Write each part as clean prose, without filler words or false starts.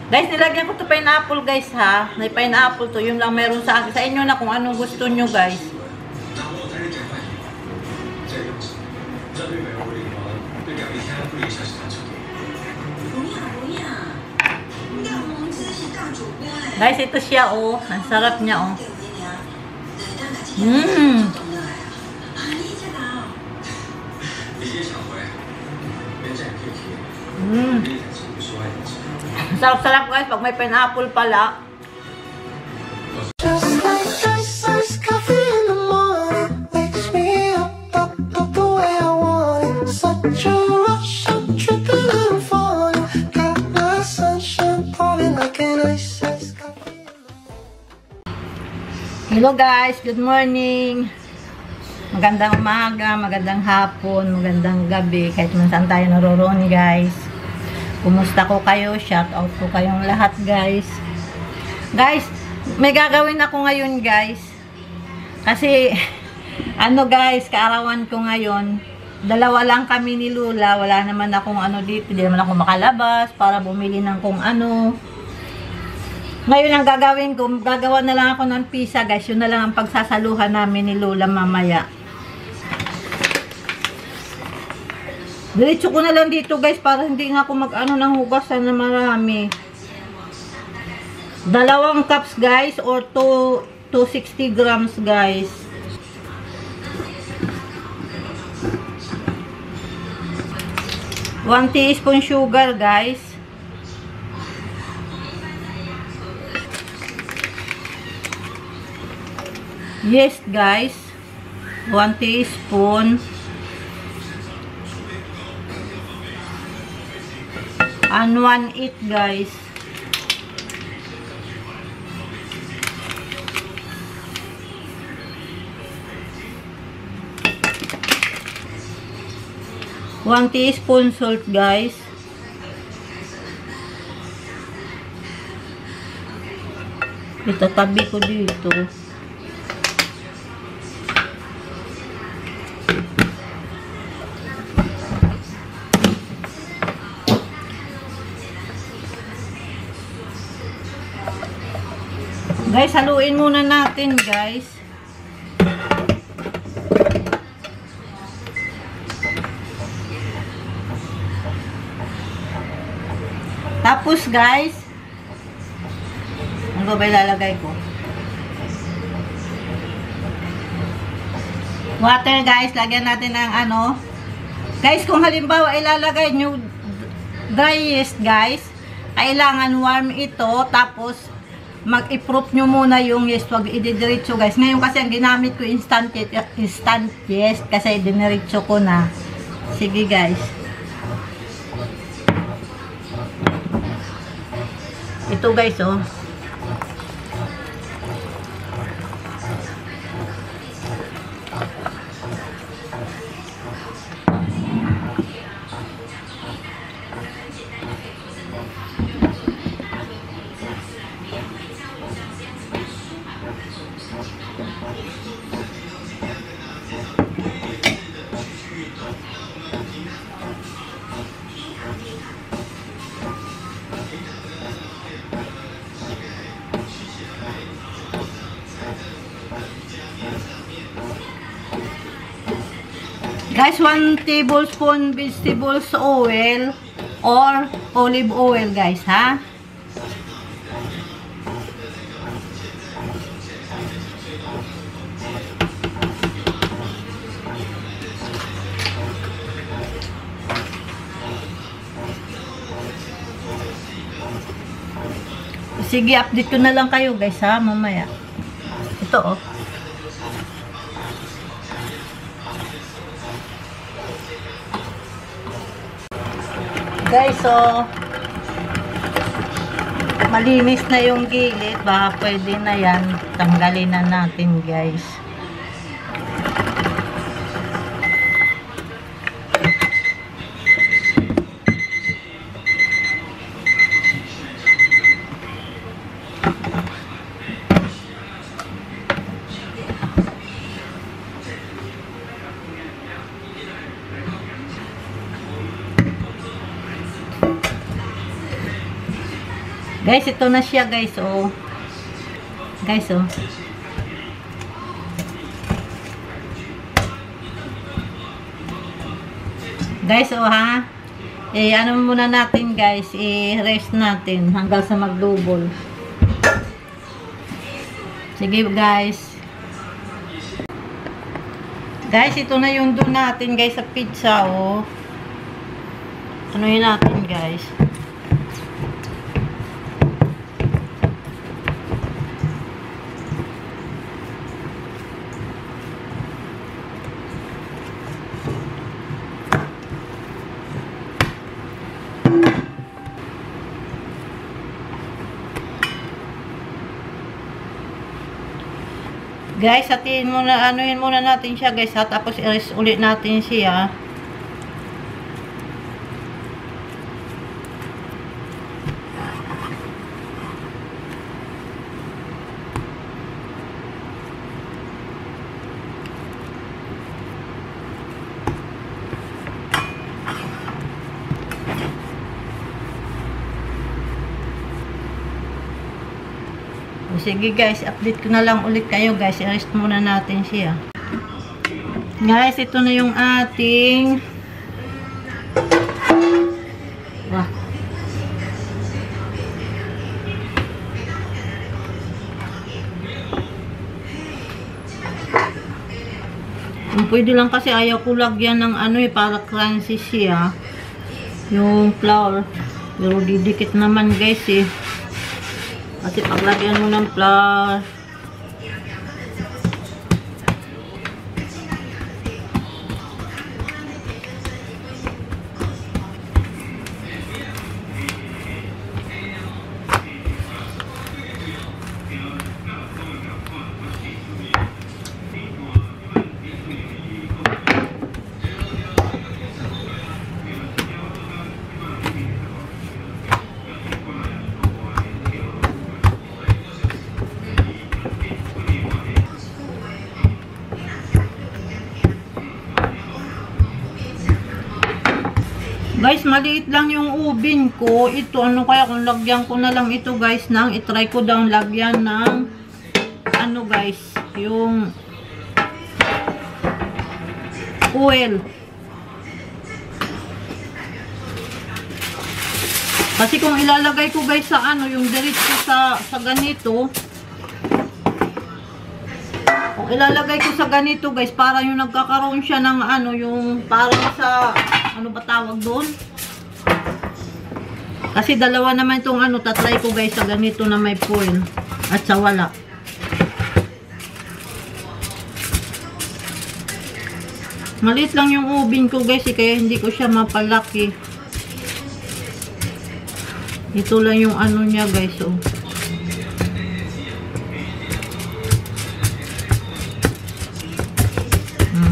Guys, nilagyan ko to pineapple guys ha. May pineapple to. Yun lang meron sa akin. Sa inyo na kung anong gusto nyo guys. Guys, ito siya oh. Ang sarap niya oh. Sarap-sarap guys pag may pineapple pala. Just like iced coffee in the morning wakes me up the way I want it. Such a rush, I'm tripping and falling. Got my sunshine pouring like an iced coffee. Hello guys, good morning. Magandang umaga, magandang hapon, magandang gabi kahit man saan tayo naroroon guys. Kumusta ko kayo? Shout out ko kayong lahat guys. Guys, may gagawin ako ngayon guys. Kasi ano guys, kaarawan ko ngayon. Dalawa lang kami ni Lula. Wala naman akong ano dito. Hindi naman ako makalabas para bumili ng kung ano. Ngayon ang gagawin ko, gagawa na lang ako ng pizza guys. Yun na lang ang pagsasaluhan namin ni Lula mamaya. Diretso ko na lang dito guys para hindi nga ako mag-ano ng hugasan na marami. 2 cups guys or 260 grams guys. One teaspoon sugar guys. Yes guys. 1 teaspoon. And 1/8 guys. One teaspoon salt guys. Itatabi ko dito. Guys, haluin muna natin, guys. Tapos, guys, ano ba ilalagay ko? Water, guys. Lagyan natin ng ano. Guys, kung halimbawa ilalagay nyo dry yeast, guys, kailangan warm ito. Tapos, mag-i-proof nyo muna yung yeast, wag i-diretso guys. Ngayon kasi ang ginamit ko instant yeast kasi diniretso ko na. Sige guys. Ito guys oh. Guys, 1 tablespoon vegetables oil or olive oil guys, ha? Sige, update ko na lang kayo guys, ha? Mamaya. Ito, oh. Guys, so malinis na yung gilid, baka pwede na yan, tanggalin na natin guys. Guys, ito na siya guys, oh. Guys, oh. Guys, oh ha. Ano muna natin guys, rest natin hanggang sa mag-double. Sige guys. Guys, ito na yung doon natin guys sa pizza, oh. Anuhin natin guys. Guys, anuhin muna natin siya guys ha, tapos i-rest ulit natin siya. Sige guys, update ko na lang ulit kayo guys. I-rest muna natin siya. Guys, ito na yung ating pwede lang kasi ayaw ko lagyan ng para crunchy siya. Yung flour. Pero didikit naman guys eh. Kasi paglagyan mo ng flour, guys, maliit lang yung oven ko. Ito, kaya kung lagyan ko na lang ito guys itry ko daw lagyan ng guys, yung oil. Kasi kung ilalagay ko guys sa yung diretso sa ganito, kung ilalagay ko sa ganito guys, para yung nagkakaroon siya ng yung parang sa ano ba tawag doon? Kasi dalawa naman itong tatry ko guys sa ganito na may foil at sa wala. Maliit lang yung oven ko guys kaya hindi ko siya mapalaki. Ito lang yung niya guys, oh.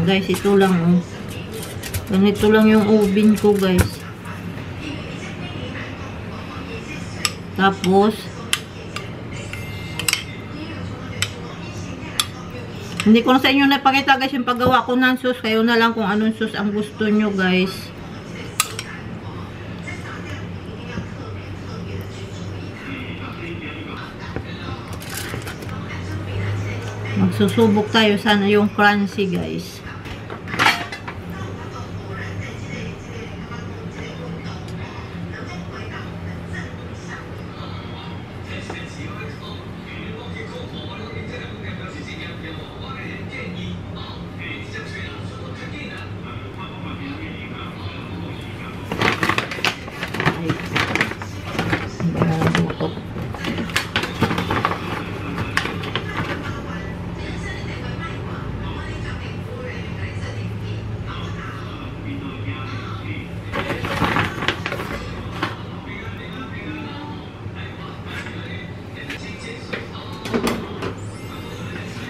Guys, ito lang, oh. Ganito lang yung oven ko guys. Tapos hindi ko na sa inyo napakita guys yung paggawa ko ng sauce. Kayo na lang kung anong sauce ang gusto nyo guys. Magsusubok tayo sana yung crunchy guys.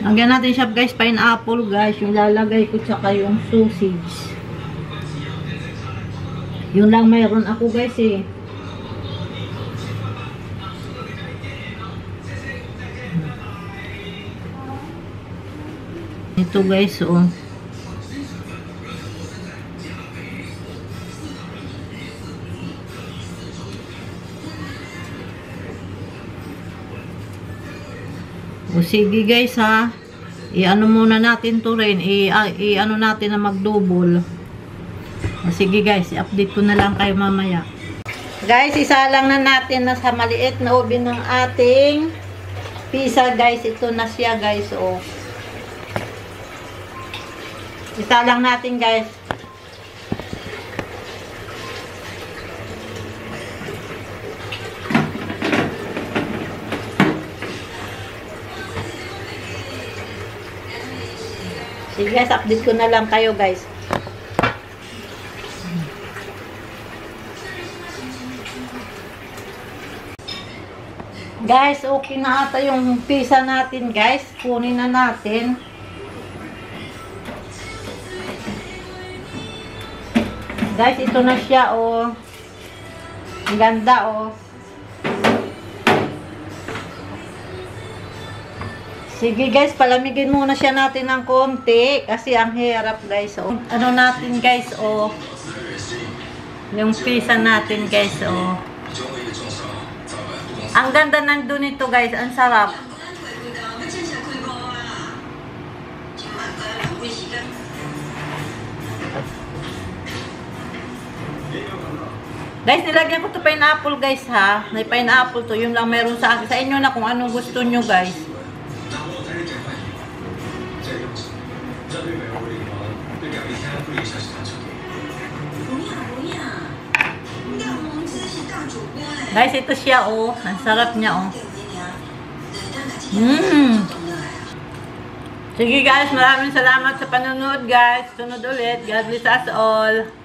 Lagyan natin siya guys, pineapple guys, yung lalagay ko tsaka yung sausage. Yun lang mayroon ako guys eh. Ito guys, oh. O sige guys ha. I-ano muna natin to rin. I-ano natin na mag-double. O sige guys, i-update ko na lang kayo mamaya. Guys, isa lang na natin na sa maliit na ubi ng ating pizza guys. Ito na siya guys. O. Isa lang natin guys. Sige guys, update ko na lang kayo guys. Guys, okay na ata yung pizza natin guys. Kunin na natin. Guys, ito na siya oh. Ang ganda oh. Sige guys, palamigin muna siya natin ng konti kasi ang hirap guys oh. Ano natin guys oh. Yung pizza natin guys oh. Ang ganda nandun ito guys, ang sarap. Guys, nilagyan ko to pineapple guys ha. May pineapple to, yun lang meron sa akin. Sa inyo na kung anong gusto nyo guys. Guys, ito siya oh. Ang sarap niya oh. Sige guys, maraming salamat sa panonood guys. Sunod ulit. God bless us all.